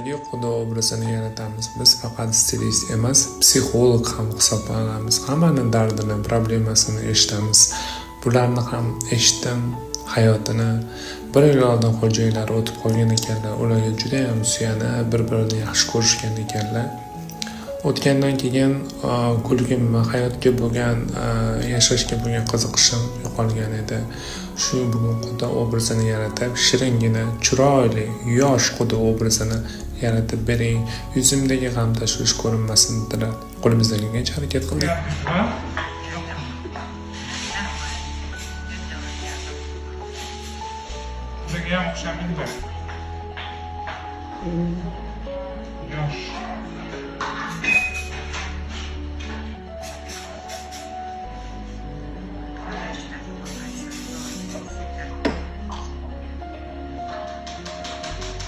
Xudo obrazini yaratamiz. Biz faqat stilist emas, psixolog ham hisoblanamiz. Hammaning dardini, problemasini eshitamiz. Bularni ham eshitdim. Hayotini bir yil oldin xo'jaylari o'tib qolgan ekanlar. Ularga juda ham suyanib, bir-birini yaxshi ko'rishgan ekanlar. O'tgandan keyin kulgim va hayotga bo'lgan, yashashga bo'lgan qiziqishim yo'qolgan edi. Shu bugun Xudo obrazini yaratib, shiringina, chiroyli, yosh Xudo obrazini yaratib bering. Yuzimdagi g'am tashvish ko'rinmasin dedilar. Qo'limizdan kelgancha harakat qildik. Bizga ham o'xshamaydi. Yosh.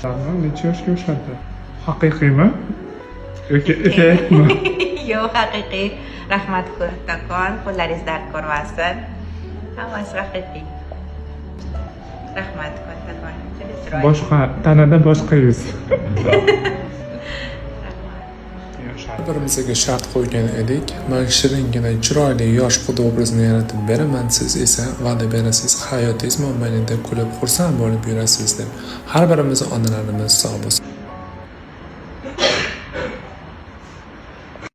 Tamam, necha yoshga o'xshadi? Haqiqiymi? Yoki effektmi? Yo'q, haqiqiy. Rahmat kattakon, qo'llaringiz dard ko'rmasin. Hammasi haqiqiy. Rahmat kattakon. Boshqa tanada boshqa yuz. Bir-birimizga shart qo'ygan edik. Men shiringina, chiroyli, yosh Xudo obrazini yaratib beraman, siz esa va'da berasiz, hayotingiz mo'minida kulib xursand bo'lib yurasiz deb. Har birimiz onalarimiz sog' bo'lsin.